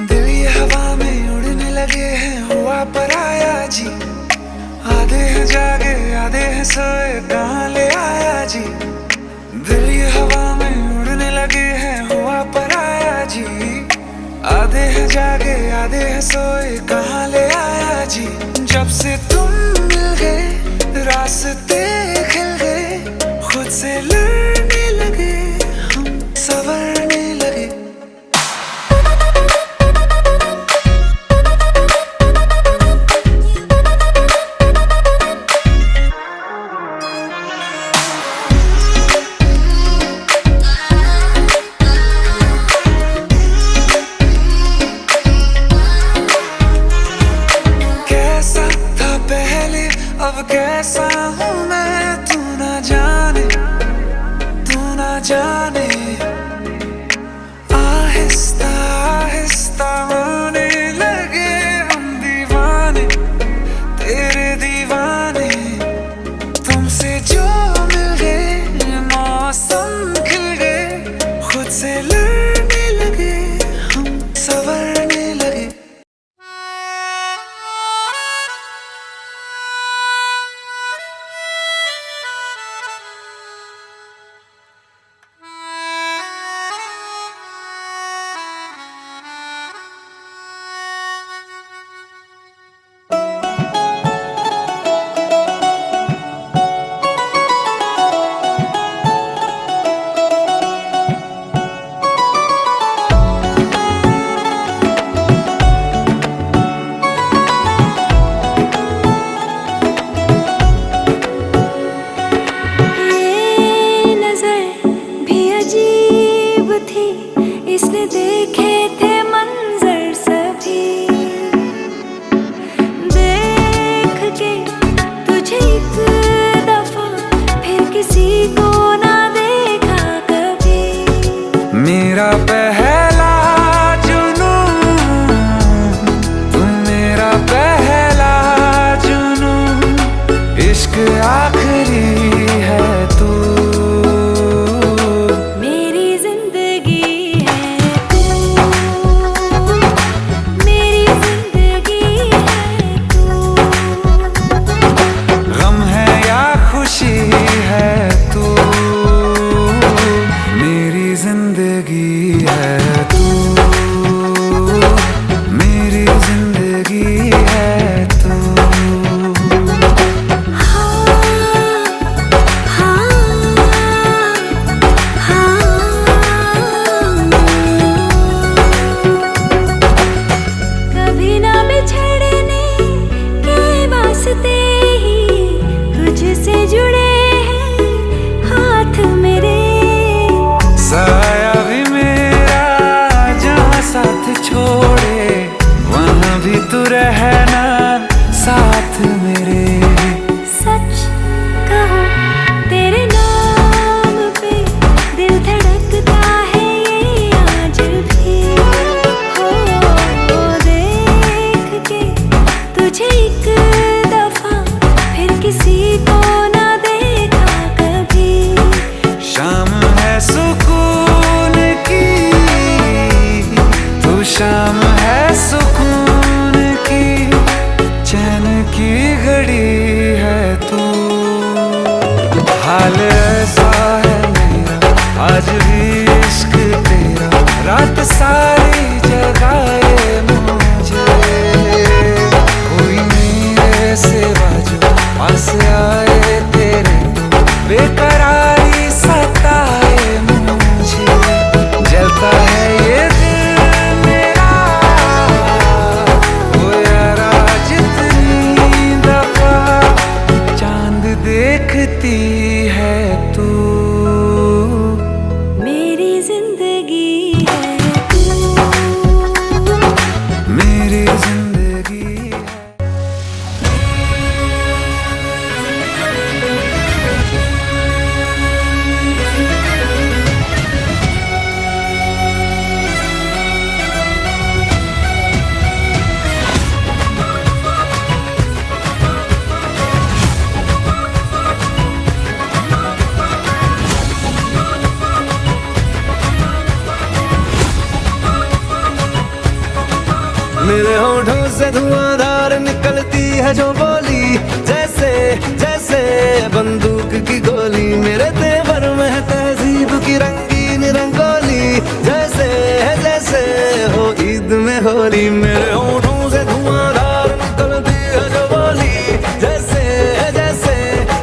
दिल ये हवा में उड़ने लगे हैं, हुआ पर आया जी। आधे हैं जागे आधे हैं सोए, कहाँ ले आया जी। दिल ये हवा में उड़ने लगे हैं, हुआ पर आया जी। आधे हैं जागे आधे हैं सोए, कहाँ ले आया जी। जब से तुम मिल गए रास्ते खिल गए, खुद से लड़ने लगे हम, संवरने लगे। कैसा था पहले अब कैसा हूँ मैं, तू ना जाने तू ना जाने। आहिस्ता आहिस्ता होने लगे हम दीवाने, तेरे दीवाने। तुमसे जो मिल गए मौसम खिल गए, खुद से लड़ने लगे हम, संवरने लगे। मेरा पहला जुनून, तू मेरा पहला जुनून, इश्क आखिरी है तू। मेरी जिंदगी है तू, मेरी जिंदगी है तू। गम है या खुशी है तू, मेरी जिंदगी है तू, मेरी जिंदगी है तू। कभी ना बिछड़ने के वास्ते ही तुझसे जुड़े हैं हाथ मेरे। साया भी मेरा जहाँ साथ छोड़े, वहाँ भी तू रहना साथ मेरे। सच कहो तेरे नाम पे दिल धड़कता है ये आज भी। हो देख के तुझे एक दफा फिर किसी को ना देखा कभी। शाम है सुकून की, तू शाम है सुकून की, चैन की घड़ी है तू। हाल ऐसा है मेरा आज भी इश्क तेरा, रात सारी जगाए मुझे। कोई मेरे सिवा जो पास आए तेरे, तो बेकरारी सताए मुझे। जलता है ये दिल मेरा, ओ यारा जितनी दफा चांद देखती है तू। मेरी जिंदगी है तू, मेरी जिंदगी है। मेरे होठों से धुआंधार निकलती है जो बोली, जैसे जैसे बंदूक की गोली। मेरे तेवर में है तहजीब की रंगीन रंगोली, जैसे जैसे हो ईद में होली। मेरे होठों से धुआंधार निकलती है जो बोली, जैसे जैसे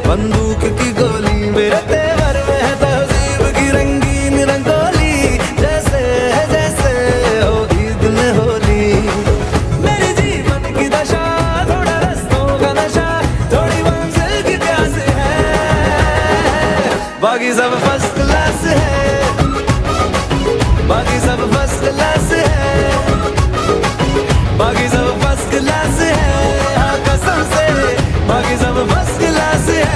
बंदूक की गोली। मेरे तेवर में है तहजीब की रंगीन रंगोली, जैसे जैसे हो ईद में होली। मेरे जीवन की दशा थोड़ा रस्तों का नशा, थोड़ी मंजिल की प्यास है, बाकी सब फर्स्ट क्लास है, बाकी सब फर्स्ट क्लास है, बाकी सब फर्स्ट क्लास है। हाँ कसम से बाकी सब फर्स्ट क्लास है।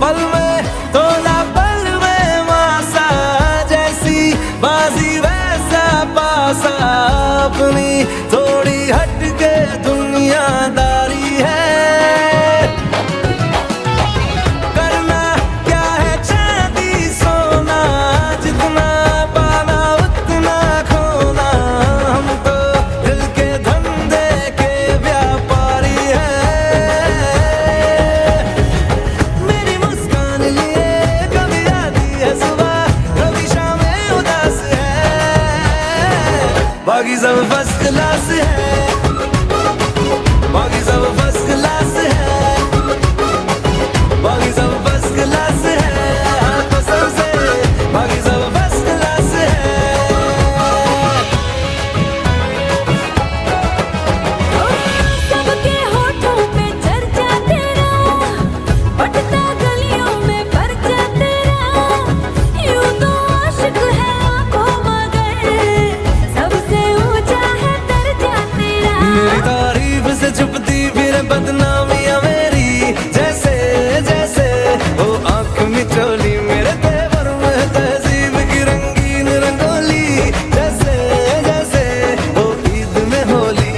पल में तोला पल में मासा, जैसी बाजी वैसा पासा। अपनी थोड़ी हटके दुनियादारी है, करना क्या है चांदी सोना, जितना पाना उतना खोना। हम तो दिल के धंधे के व्यापारी हैं। बाकी सब फर्स्ट क्लास है, बाकी सब फर्स्ट क्लास है, बाकी सब फर्स्ट क्लास है, हाँ कसम से बाकी सब फर्स्ट क्लास है। सबके होठों पे चर्चा तेरा, बटता गलियों में परचा तेरा, यूं तो आशिक है आंखों मगर, सबसे ऊंचा है दर्जा तेरा। मेरी तारीफ से छुपती फिर बदनामियां मेरी, जैसे जैसे वो आंख मिचोली मेरे तेवर में तहजीब की रंगीन रंगोली, जैसे जैसे वो ईद में होली।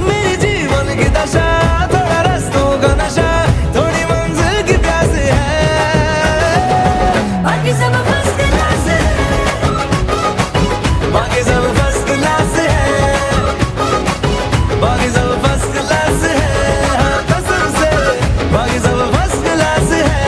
मेरी जीवन की दशा थोड़ा रस्तों का नशा, थोड़ी मंजिल की प्यास है, बाकी सब फर्स्ट क्लास है, बाकी सब फर्स्ट क्लास है, बाकी सब फर्स्ट क्लास है, हाँ कसम से बाकी सब फर्स्ट क्लास है।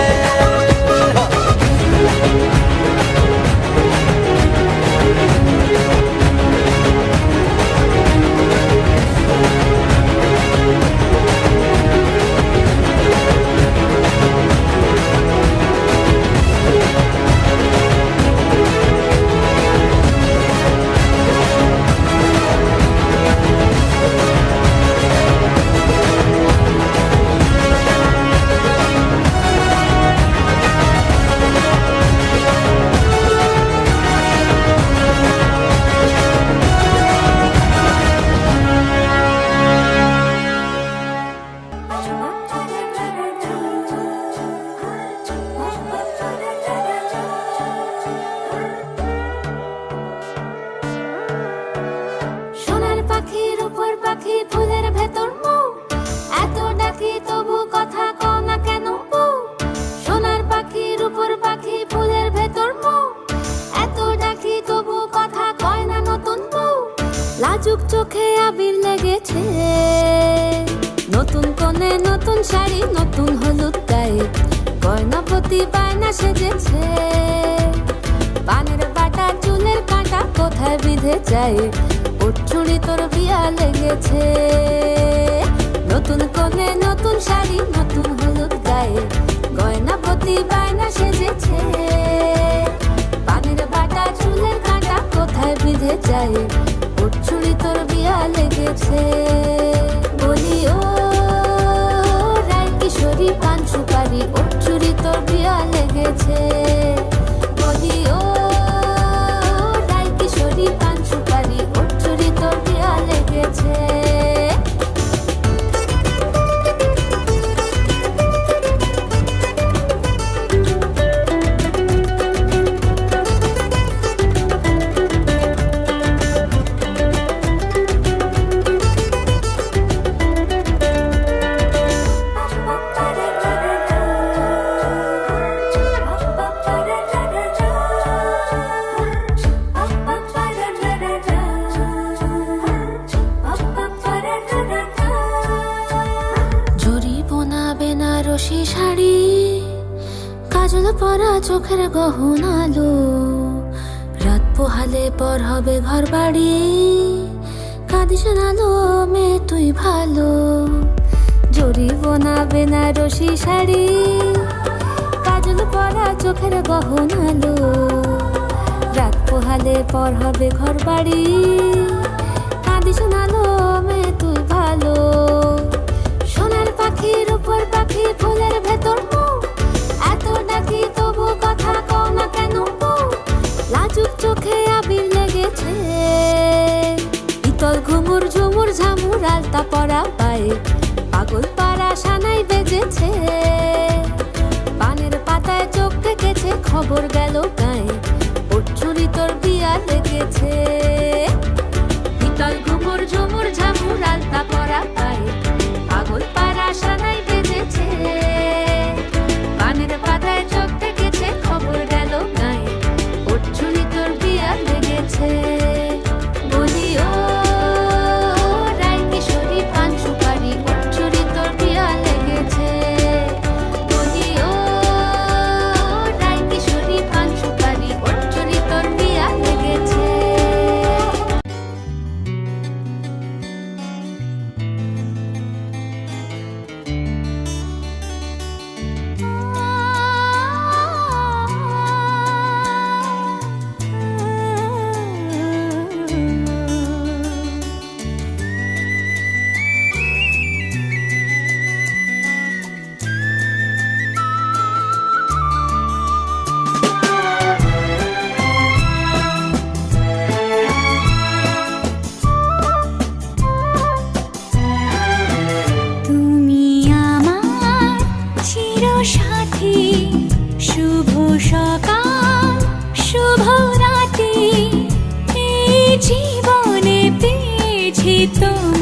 সোনার পাখির উপর পাখি ফুলের ভেতর মৌ, এত ডাকি তবু কথা কও না কেন বউ। সোনার পাখির উপর পাখি ফুলের ভেতর মৌ, এত ডাকি তবু কথা কয় না নতুন বউ। লাজুক চোখে আবির লেগেছে, নতুন কোণে নতুন শাড়ি নতুন হলুদ গায়ে, গয়নাপতি বায়না সেজেছে। পানের বাটা চুলের কাঁটা কোথায় বিঁধে যায়, ওর চুড়ি তোর বিয়া লেগেছে। নতুন কোণে নতুন শাড়ি নতুন হলুদ গায়ে, গয়নাপতি বায়না সেজেছে। পানের বাটা চুলের কাঁটা কোথায় বিঁধে যায়, ওর চুড়ি তোর বিয়া লেগেছে। বলি ও রায় কিশোরী পান সুপারি, ওর চুড়ি তোর বিয়া লেগেছে। বলি ও রায় কিশোরী পান সুপারি, ওর চুড়ি তোর বিয়া লেগেছে। জরি বোনা বেনারসি শাড়ি, কাজল পরা চোখের গহনালো, রাত পোহালে পর হবে ঘর বাড়ি, কাঁদিস নালো মেয়ে তুই ভালো। জরি বোনা বেনারসি শাড়ি, কাজল পরা চোখের গহনালো, রাত পোহালে পর হবে ঘর বাড়ি, কাঁদিস নালো মেয়ে তুই ভালো। সোনার পাখির উপর পাখি ফুলের ভেতর মৌ, এত ডাকি তবু কথা কও না কেন বউ। লাজুক চোখে আবির লেগেছে, ইতল ঘুমুর ঝুমুর ঝামুর আলতা পরা পায়ে, পাগল পাড়া সানাই বেজেছে। পানের পাতায় চোখ থেকেছে, খবর গেল গায়ে, ওর চুরি তোর বিয়া লেগেছে। ইতল ঘুমুর ঝুমুর ঝামুর আলতা পরা পায়ে, পাগল পাড়া সানাই বেজেছে। পানের পাতায় চোখ থেকেছে, খবর গেল গায়ে, ওর চুরি তোর বিয়া লেগেছে। বলি ও রায় কিশোরী পান সুপারি, ওর চুরি তোর বিয়া লেগেছে। বলি ও রায় কিশোরী পান সুপারি, জীবনে পেয়েছি তোমায়